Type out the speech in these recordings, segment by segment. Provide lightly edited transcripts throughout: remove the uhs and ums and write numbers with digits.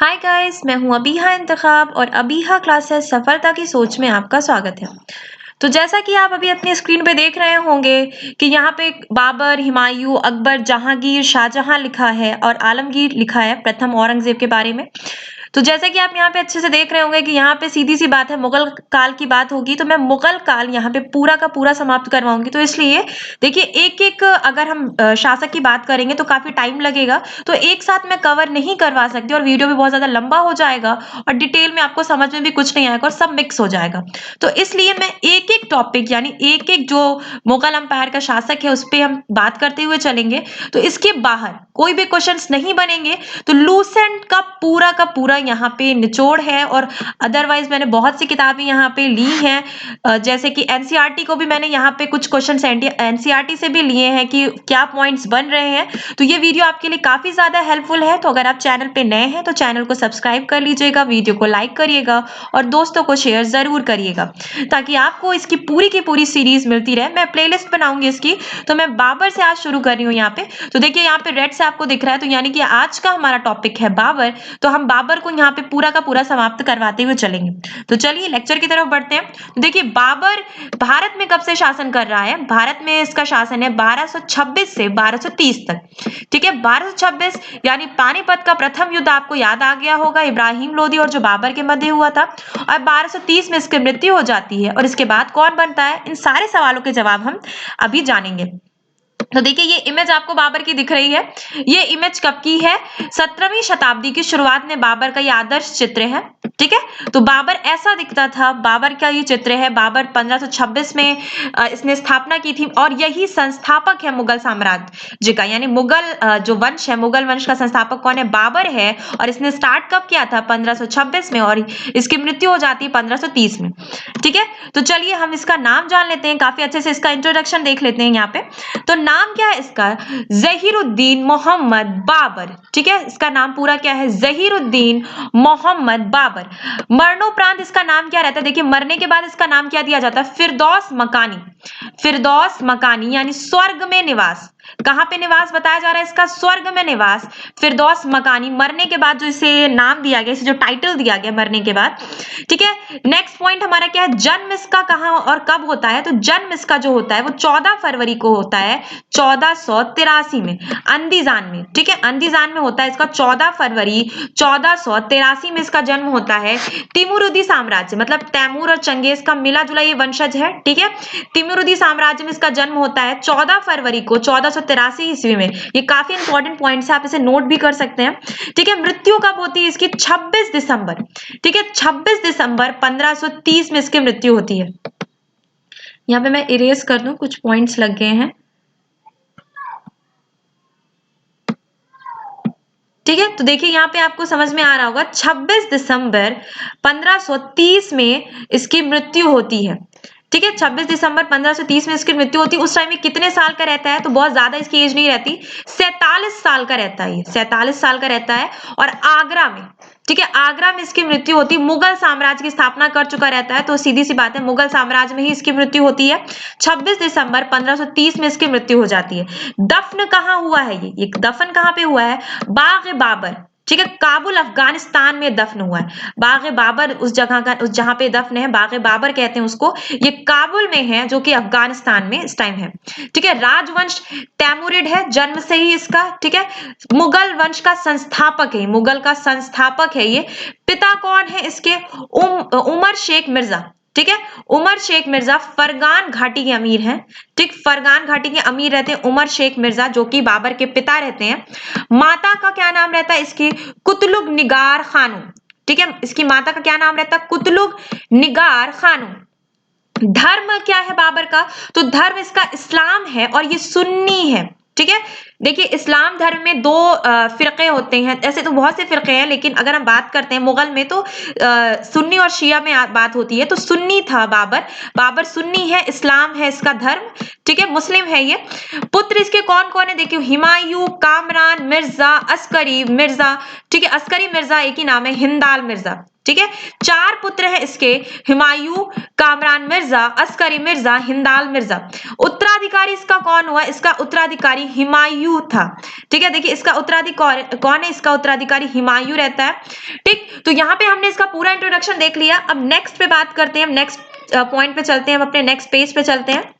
Hi guys, मैं हूं अबीहा इंतखाब और अबीहा क्लासेस सफलता की सोच में आपका स्वागत है। तो जैसा कि आप अभी अपनी स्क्रीन पे देख रहे होंगे कि यहाँ पे बाबर, हुमायूं, अकबर, जहांगीर, शाहजहां लिखा है और आलमगीर लिखा है प्रथम औरंगजेब के बारे में। तो जैसा कि आप यहाँ पे अच्छे से देख रहे होंगे कि यहाँ पे सीधी सी बात है, मुगल काल की बात होगी तो मैं मुगल काल यहाँ पे पूरा का पूरा समाप्त करवाऊंगी। तो इसलिए देखिए एक एक अगर हम शासक की बात करेंगे तो काफी टाइम लगेगा, तो एक साथ मैं कवर नहीं करवा सकती और वीडियो भी बहुत ज्यादा लंबा हो जाएगा और डिटेल में आपको समझ में भी कुछ नहीं आएगा और सब मिक्स हो जाएगा। तो इसलिए मैं एक एक टॉपिक यानी एक एक जो मुगल अंपायर का शासक है उस पर हम बात करते हुए चलेंगे। तो इसके बाहर कोई भी क्वेश्चंस नहीं बनेंगे। तो लूसेंट का पूरा यहाँ पे निचोड़ है और अदरवाइज मैंने बहुत सी किताबें यहाँ पे ली हैं, जैसे कि एनसीईआरटी को भी मैंने यहाँ पे कुछ क्वेश्चंस एनसीईआरटी से भी लिए हैं कि क्या पॉइंट्स बन रहे हैं। तो ये वीडियो आपके लिए काफी ज्यादा हेल्पफुल है। तो अगर आप चैनल पे नए हैं तो चैनल को सब्सक्राइब कर लीजिएगा, वीडियो को लाइक करिएगा और दोस्तों को शेयर जरूर करिएगा ताकि आपको इसकी पूरी की पूरी सीरीज मिलती रहे। मैं प्लेलिस्ट बनाऊंगी इसकी। तो मैं बाबर से आज शुरू कर रही हूँ यहाँ पे। तो देखिए यहाँ पे रेड से आपको दिख रहा है, तो यानी कि आज का हमारा टॉपिक है बाबर। तो हम बाबर को यहाँ पे पूरा का पूरा समाप्त करवाते हुए चलेंगे। तो चलिए लेक्चर की तरफ बढ़ते हैं। तो देखिए बाबर भारत में कब से शासन कर रहा है? भारत में इसका शासन है 1226 से 1230 तक। ठीक है, 1226 यानी पानीपत का प्रथम युद्ध आपको याद आ गया होगा, इब्राहिम लोदी और जो बाबर के मध्य हुआ था। और 1230 में इसकी मृत्यु हो जाती है और इसके बाद कौन बनता है? इन सारे सवालों के जवाब हम अभी जानेंगे। तो देखिए ये इमेज आपको बाबर की दिख रही है। ये इमेज कब की है? 17वीं शताब्दी की शुरुआत में बाबर का ये आदर्श चित्र है। ठीक है, तो बाबर ऐसा दिखता था। बाबर का ये चित्र है। बाबर 1526 में इसने स्थापना की थी और यही संस्थापक है मुगल साम्राज्य का, यानी मुगल जो वंश है, मुगल वंश का संस्थापक कौन है? बाबर है। और इसने स्टार्ट कब किया था? 1526 में और इसकी मृत्यु हो जाती है 1530 में। ठीक है, तो चलिए हम इसका नाम जान लेते हैं, काफी अच्छे से इसका इंट्रोडक्शन देख लेते हैं यहाँ पे। तो नाम क्या है इसका? जहीरुद्दीन मोहम्मद बाबर। ठीक है, इसका नाम पूरा क्या है? जहीरुद्दीन मोहम्मद बाबर। मरणोपरांत इसका नाम क्या रहता है? देखिए मरने के बाद इसका नाम क्या दिया जाता है? फिरदौस मकानी। फिरदौस मकानी यानी स्वर्ग में निवास। कहां पे निवास बताया जा रहा है इसका? स्वर्ग में निवास। फिरदौस मकानी मरने के बाद जो इसे नाम दिया गया, इसे जो टाइटल दिया गया मरने के बाद। ठीक है, नेक्स्ट पॉइंट हमारा क्या है? जन्म इसका कहां और कब होता है? तो जन्म इसका जो होता है वो 14 फरवरी को होता है 1483 में अंदीजान में। ठीक है, अंदीजान में होता है इसका 14 फरवरी 1483 में इसका जन्म होता है। तिमुरुदी साम्राज्य मतलब तैमूर और चंगेज का मिला जुला ये वंशज है। ठीक है, तिमुरुदी साम्राज्य में इसका जन्म होता है 14 फरवरी को 1483 ईस्वी में। ये काफी इंपॉर्टेंट पॉइंट है, आप इसे नोट भी कर सकते हैं। ठीक है, मृत्यु कब होती है इसकी? 26 दिसंबर। ठीक है, 26 दिसंबर 1530 में इसकी मृत्यु होती है। यहाँ पे मैं इरेज कर दूं, कुछ पॉइंट्स लग गए हैं। ठीक है, तो देखिए यहाँ पे आपको समझ में आ रहा होगा 26 दिसंबर 1530 में इसकी मृत्यु होती है। ठीक है, 26 दिसंबर 1530 में इसकी मृत्यु होती है। उस टाइम में कितने साल का रहता है? तो बहुत ज्यादा इसकी एज नहीं रहती, 47 साल का रहता है। ये 47 साल का रहता है और आगरा में, ठीक है, आगरा में इसकी मृत्यु होती है। मुगल साम्राज्य की स्थापना कर चुका रहता है, तो सीधी सी बात है मुगल साम्राज्य में ही इसकी मृत्यु होती है। 26 दिसंबर 1530 में इसकी मृत्यु हो जाती है। दफन कहाँ हुआ है? ये दफन कहाँ पे हुआ है? बाग बाबर। ठीक है, काबुल अफगानिस्तान में दफन हुआ है। बाग बाबर उस जगह का, उस जहां पे दफन है, बाग बाबर कहते हैं उसको। ये काबुल में है जो कि अफगानिस्तान में इस टाइम है। ठीक है, राजवंश तैमुरिड है जन्म से ही इसका। ठीक है, मुगल वंश का संस्थापक है, मुगल का संस्थापक है ये। पिता कौन है इसके? उमर शेख मिर्जा। ठीक है, उमर शेख मिर्जा फरगान घाटी के अमीर हैं। ठीक, फरगान घाटी के अमीर रहते हैं उमर शेख मिर्जा, जो कि बाबर के पिता रहते हैं। माता का क्या नाम रहता है इसकी? कुतलुग निगार खानूम। ठीक है, इसकी माता का क्या नाम रहता है? कुतलुग निगार खानूम। धर्म क्या है बाबर का? तो धर्म इसका इस्लाम है और ये सुन्नी है। ठीक है, देखिए इस्लाम धर्म में दो फिरके होते हैं। ऐसे तो बहुत से फिरके हैं, लेकिन अगर हम बात करते हैं मुगल में तो सुन्नी और शिया में बात होती है। तो सुन्नी था बाबर। बाबर सुन्नी है, इस्लाम है इसका धर्म। ठीक है, मुस्लिम है ये। पुत्र इसके कौन कौन है? देखिए हुमायूं, कामरान मिर्जा, अस्करी मिर्जा। ठीक है, अस्करी मिर्जा एक ही नाम है, हिंदाल मिर्जा। ठीक है, 4 पुत्र हैं इसके, हुमायूं, कामरान मिर्जा, अस्करी मिर्जा, हिंदाल मिर्जा। उत्तराधिकारी इसका कौन हुआ? इसका उत्तराधिकारी हुमायूं हुमायूं था। ठीक है, देखिए इसका उत्तराधिकारी कौन है, इसका उत्तराधिकारी हुमायूं रहता है। ठीक, तो यहाँ पे हमने इसका पूरा इंट्रोडक्शन देख लिया। अब नेक्स्ट पे बात करते हैं, नेक्स्ट पॉइंट पे चलते हैं, हम अपने नेक्स्ट पेज पे चलते हैं।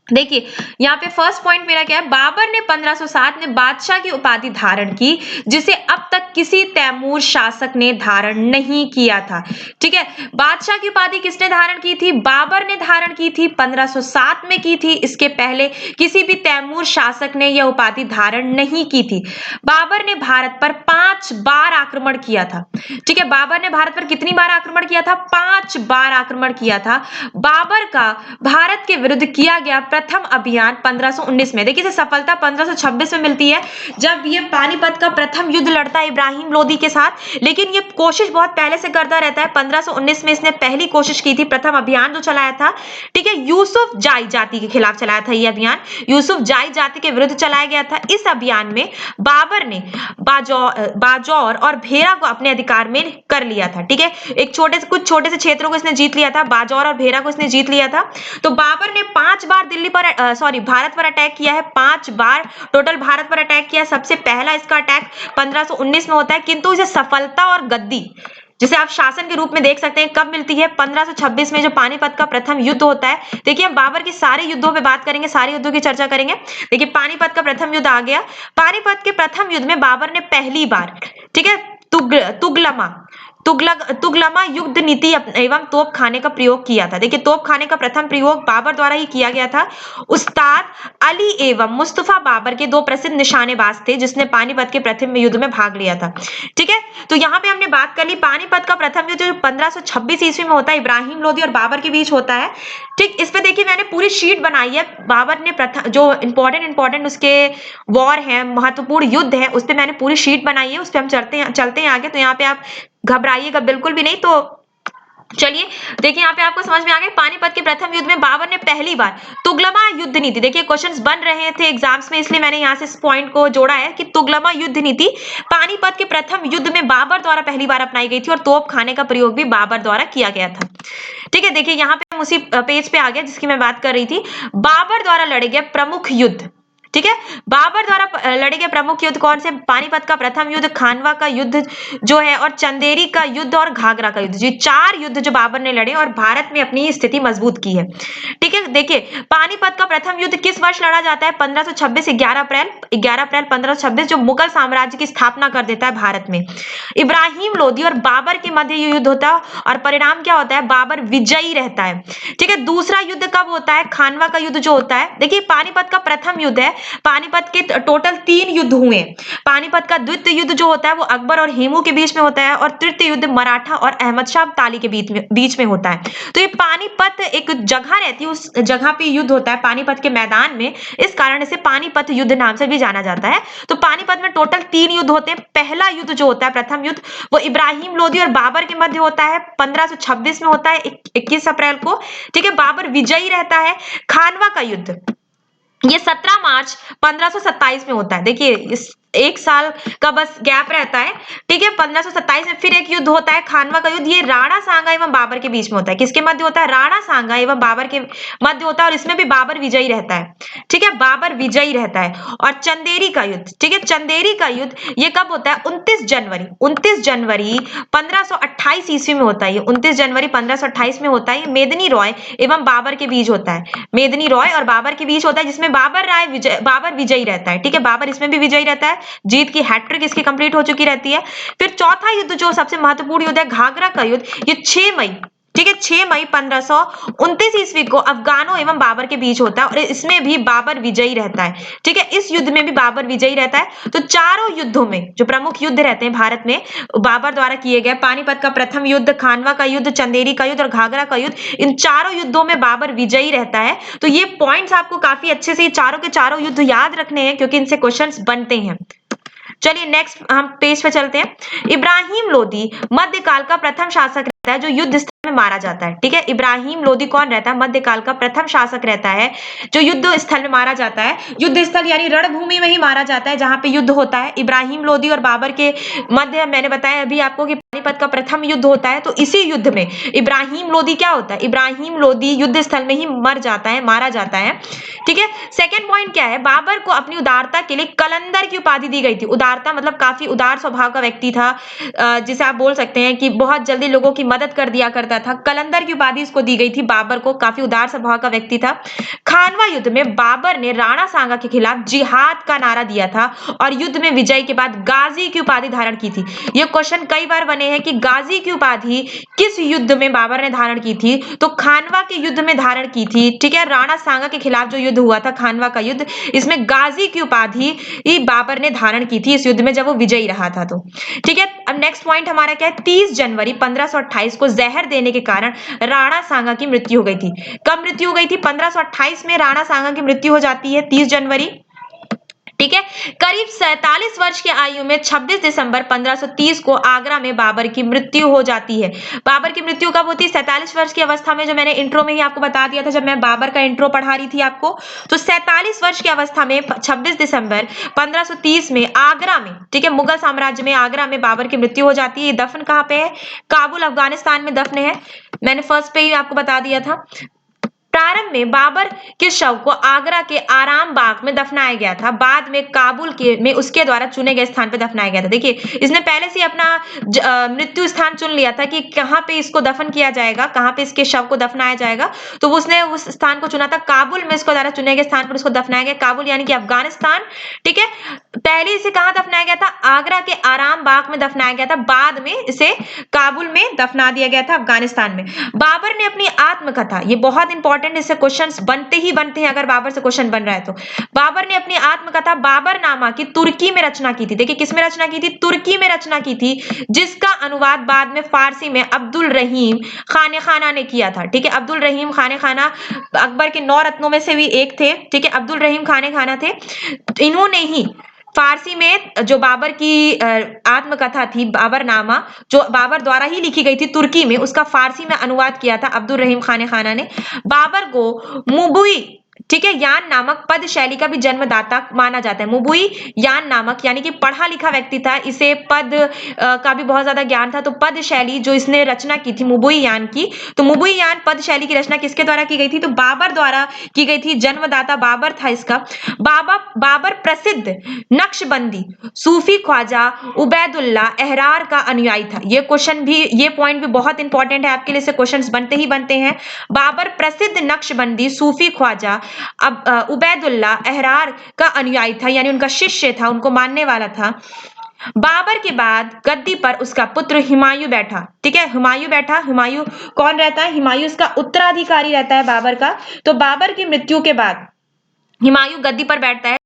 देखिए यहाँ पे फर्स्ट पॉइंट मेरा क्या है, बाबर ने 1507 में बादशाह की उपाधि धारण की, जिसे अब तक किसी तैमूर शासक ने धारण नहीं किया था। ठीक है, बादशाह की उपाधि किसने धारण की थी, बाबर ने धारण की थी, 1507 में की थी। इसके पहले किसी भी तैमूर शासक ने यह उपाधि धारण नहीं की थी। बाबर ने भारत पर 5 बार आक्रमण किया था। ठीक है, बाबर ने भारत पर कितनी बार आक्रमण किया था, 5 बार आक्रमण किया था। बाबर का भारत के विरुद्ध किया गया प्रथम अभियान 1519 में, देखिए सफलता 1526 में मिलती है, जब ये पानीपत का प्रथम युद्ध लड़ता है इब्राहिम लोदी के साथ। लेकिन ये कोशिश बहुत पहले से करता रहता है। 1519 में इसने पहली कोशिश की थी, प्रथम अभियान जो चलाया था। ठीक है, यूसुफ जाई जाति के खिलाफ चलाया था ये अभियान, यूसुफ जाई जाति के विरुद्ध चलाया गया था। इस अभियान में बाबर ने बाजौर और भेरा को अपने अधिकार में कर लिया था। ठीक है, कुछ छोटे से क्षेत्रों को इसने जीत लिया था, बाजौर और भेरा को इसने जीत लिया था। तो बाबर ने 5 बार भारत पर अटैक किया है, 5 बार टोटल भारत पर अटैक किया है। सबसे पहला इसका अटैक 1519 में होता है, किंतु इसे सफलता और गद्दी जिसे आप शासन के रूप में देख सकते हैं कब मिलती है, 1526 में, जो पानीपत का प्रथम युद्ध होता है। देखिए हम बाबर के सारे युद्धों पे बात करेंगे, सारे युद्धों की चर्चा करेंगे। देखिए पानीपत का प्रथम युद्ध आ गया। पानीपत के प्रथम युद्ध में बाबर ने पहली बार, ठीक है, तुगलमा युद्ध नीति एवं तोप खाने का प्रयोग किया था। देखिए तोप खाने का प्रथम प्रयोग बाबर द्वारा ही किया गया था। उस्ताद अली एवं मुस्तफा बाबर के 2 प्रसिद्ध निशानेबाज थे, जिसने पानीपत के प्रथम युद्ध में भाग लिया था। ठीक है, तो यहाँ पे हमने बात कर ली पानीपत का प्रथम युद्ध जो 1526 ईस्वी में होता है, इब्राहिम लोदी और बाबर के बीच होता है। ठीक, इस पे देखिए मैंने पूरी शीट बनाई है। बाबर ने प्रथम जो इंपॉर्टेंट उसके वॉर है, महत्वपूर्ण युद्ध है, उस पे मैंने पूरी शीट बनाई है, उस पे हम चलते हैं आगे। तो यहाँ पे आप घबराइएगा बिल्कुल भी नहीं। तो चलिए देखिए यहाँ पे आपको समझ में आ गया, पानीपत के प्रथम युद्ध में बाबर ने पहली बार तुगलमा युद्ध नीति, देखिए क्वेश्चंस बन रहे थे एग्जाम्स में, इसलिए मैंने यहाँ से इस पॉइंट को जोड़ा है कि तुगलमा युद्ध नीति पानीपत के प्रथम युद्ध में बाबर द्वारा पहली बार अपनाई गई थी, और तोप खाने का प्रयोग भी बाबर द्वारा किया गया था। ठीक है, देखिए यहाँ पे हम उसी पेज पे आ गए जिसकी मैं बात कर रही थी। बाबर द्वारा लड़े गए प्रमुख युद्ध, ठीक है, बाबर द्वारा लड़े गए प्रमुख युद्ध कौन से, पानीपत का प्रथम युद्ध, खानवा का युद्ध जो है, और चंदेरी का युद्ध और घाघरा का युद्ध, ये 4 युद्ध जो बाबर ने लड़े और भारत में अपनी स्थिति मजबूत की है। ठीक है, देखिए पानीपत का प्रथम युद्ध किस वर्ष लड़ा जाता है, 1526, 11 अप्रैल 1526, जो मुगल साम्राज्य की स्थापना कर देता है भारत में। इब्राहिम लोदी और बाबर के मध्य ये युद्ध होता है, और परिणाम क्या होता है, बाबर विजयी रहता है। ठीक है, दूसरा युद्ध कब होता है, खानवा का युद्ध जो होता है। देखिए पानीपत का प्रथम युद्ध है, पानीपत के टोटल 3 युद्ध हुए। पानीपत का द्वितीय युद्ध जो होता है वो अकबर और हेमू के बीच में होता है, और तृतीय युद्ध मराठा और अहमद शाह अब्दाली के बीच में होता है। तो ये पानीपत एक जगह रहती है, उस जगह पे युद्ध होता है पानीपत के मैदान में, इस कारण इसे पानीपत युद्ध नाम से भी जाना जाता है। तो पानीपत में टोटल 3 युद्ध होते हैं। पहला युद्ध जो होता है प्रथम युद्ध, वो इब्राहिम लोदी और बाबर के मध्य होता है, 1526 में होता है, 21 अप्रैल को। ठीक है, बाबर विजयी रहता है। खानवा का युद्ध ये 17 मार्च 1527 में होता है। देखिए इस 1 साल का बस गैप रहता है। ठीक है, 1527 में फिर एक युद्ध होता है, खानवा का युद्ध। ये राणा सांगा एवं बाबर के बीच में होता है। किसके मध्य होता है, राणा सांगा एवं बाबर के मध्य होता है, और इसमें भी बाबर विजयी रहता है। ठीक है, बाबर विजयी रहता है। और चंदेरी का युद्ध, ठीक है, चंदेरी का युद्ध ये कब होता है, 29 जनवरी 1528 ईस्वी में होता है। 29 जनवरी 1528 में होता है। मेदिनी रॉय एवं बाबर के बीच होता है, मेदिनी रॉय और बाबर के बीच होता है, जिसमें बाबर विजयी रहता है। ठीक है, बाबर इसमें भी विजयी रहता है, जीत की हैट्रिक इसकी कंप्लीट हो चुकी रहती है। फिर चौथा युद्ध जो सबसे महत्वपूर्ण युद्ध है, घाघरा का युद्ध, ये 6 मई, ठीक है, 6 मई 1529 ईस्वी को अफगानों एवं बाबर के बीच होता है, और इसमें भी बाबर विजयी रहता है। ठीक है, इस युद्ध में भी बाबर विजयी रहता है। तो चारों युद्धों में जो प्रमुख युद्ध रहते हैं भारत में बाबर द्वारा किए गए, पानीपत का प्रथम युद्ध, खानवा का युद्ध, चंदेरी का युद्ध और घाघरा का युद्ध, इन चारों युद्धों में बाबर विजयी रहता है। तो ये पॉइंट्स आपको काफी अच्छे से चारों के चारों युद्ध याद रखने हैं, क्योंकि इनसे क्वेश्चंस बनते हैं। चलिए नेक्स्ट हम पेज पे चलते हैं। इब्राहिम लोदी मध्यकाल का प्रथम शासक रहता है जो युद्ध में मारा जाता है। ठीक है, इब्राहिम लोदी कौन रहता है? मध्यकाल का प्रथम शासक रहता है जो युद्ध स्थल में मारा जाता है। युद्ध स्थल यानी रणभूमि में ही मारा जाता है जहां पे युद्ध होता है। इब्राहिम लोदी और बाबर के मध्य मैंने बताया अभी आपको कि पानीपत का प्रथम युद्ध होता है, तो इसी युद्ध में इब्राहिम लोदी क्या होता है? इब्राहिम लोदी युद्ध स्थल में ही मर जाता है, मारा जाता है। ठीक है, सेकंड पॉइंट क्या है? बाबर को अपनी उदारता के लिए कलंदर की उपाधि दी गई थी। उदारता मतलब काफी उदार स्वभाव का व्यक्ति था, जिसे आप बोल सकते हैं कि बहुत जल्दी लोगों की मदद कर दिया करता था। कलंदर की उपाधि इसको दी गई थी बाबर को, काफी उदार स्वभाव का व्यक्ति था। खानवा युद्ध में बाबर ने राणा सांगा के खिलाफ जिहाद का नारा दिया था और युद्ध में विजय के बाद गाजी की उपाधि धारण की थी। ये क्वेश्चन कई बार बने हैं कि गाजी की उपाधि किस युद्ध में बाबर ने धारण की थी? तो खानवा के युद्ध में धारण की थी। ठीक है, राणा सांगा के खिलाफ जो युद्ध हुआ था खानवा का युद्ध, इसमें गाजी की उपाधि बाबर ने धारण की थी इस युद्ध में जब वो विजयी रहा था। तो ठीक है, अब नेक्स्ट पॉइंट हमारा क्या है? 30 जनवरी 1528 को जहर देने के कारण राणा सांगा की मृत्यु हो गई थी। कब मृत्यु हो गई थी? 1528 में राणा सांगा की मृत्यु हो जाती है, 30 जनवरी। ठीक है, करीब 47 वर्ष की आयु में 26 दिसंबर 1530 को आगरा में बाबर की मृत्यु हो जाती है। बाबर की मृत्यु कब होती है? 47 वर्ष की अवस्था में, जो मैंने इंट्रो में ही आपको बता दिया था जब मैं बाबर का इंट्रो पढ़ा रही थी आपको। तो 47 वर्ष की अवस्था में 26 दिसंबर 1530 में आगरा में, ठीक है, मुगल साम्राज्य में आगरा में बाबर की मृत्यु हो जाती है। दफन कहाँ पे है? काबुल अफगानिस्तान में दफन है, मैंने फर्स्ट पे ही आपको बता दिया था। प्रारंभ में बाबर के शव को आगरा के आराम बाग में दफनाया गया था, बाद में काबुल में उसके द्वारा चुने गए स्थान पर दफनाया गया था। देखिए, इसने पहले से अपना मृत्यु स्थान चुन लिया था कि कहां पे इसको दफन किया जाएगा, कहां पे इसके शव को दफनाया जाएगा। तो उसने उस स्थान को चुना था, काबुल में इसको द्वारा चुने गए स्थान पर उसको दफनाया गया। काबुल यानी कि अफगानिस्तान। ठीक है, पहले इसे कहां दफनाया गया था? आगरा के आराम बाग में दफनाया गया था, बाद में इसे काबुल में दफना दिया गया था, अफगानिस्तान में। बाबर ने अपनी आत्मकथा, ये बहुत इंपॉर्टेंट, इससे क्वेश्चंस बनते ही बनते हैं अगर बाबर से क्वेश्चन बन रहा है तो। बाबर ने अपनी आत्मकथा बाबरनामा की तुर्की में रचना की थी। देखिए, किस में रचना की थी? तुर्की में रचना की थी, जिसका अनुवाद बाद में फारसी में अब्दुल रहीम खाने खाना ने किया था। ठीक है, अब्दुल रहीम खाने खाना अकबर के 9 रत्नों में से भी एक थे। ठीक है, अब्दुल रहीम खाने खाना थे, इन्होंने ही फारसी में जो बाबर की आत्मकथा थी बाबरनामा, जो बाबर द्वारा ही लिखी गई थी तुर्की में, उसका फारसी में अनुवाद किया था अब्दुल रहीम खाने खाना ने। बाबर को मुबुई, ठीक है, यान नामक पद शैली का भी जन्मदाता माना जाता है। मुबुई यान नामक यानी कि पढ़ा लिखा व्यक्ति था, इसे पद का भी बहुत ज्यादा ज्ञान था। तो पद शैली जो इसने रचना की थी मुबुई यान की, तो मुबुई यान पद शैली की रचना किसके द्वारा की गई थी? तो बाबर द्वारा की गई थी। जन्मदाता बाबर था इसका। बाबर प्रसिद्ध नक्शबंदी सूफी ख्वाजा उबैदुल्ला एहरार का अनुयायी था। ये क्वेश्चन भी, ये पॉइंट भी बहुत इंपॉर्टेंट है आपके लिए, से क्वेश्चंस बनते ही बनते हैं। बाबर प्रसिद्ध नक्शबंदी सूफी ख्वाजा उबैदुल्ला एहरार का अनुयायी था, यानी उनका शिष्य था, उनको मानने वाला था। बाबर के बाद गद्दी पर उसका पुत्र हुमायूं बैठा। ठीक है, हुमायूं बैठा। हुमायूं कौन रहता है? हुमायूं इसका उत्तराधिकारी रहता है बाबर का। तो बाबर की मृत्यु के बाद हुमायूं गद्दी पर बैठता है।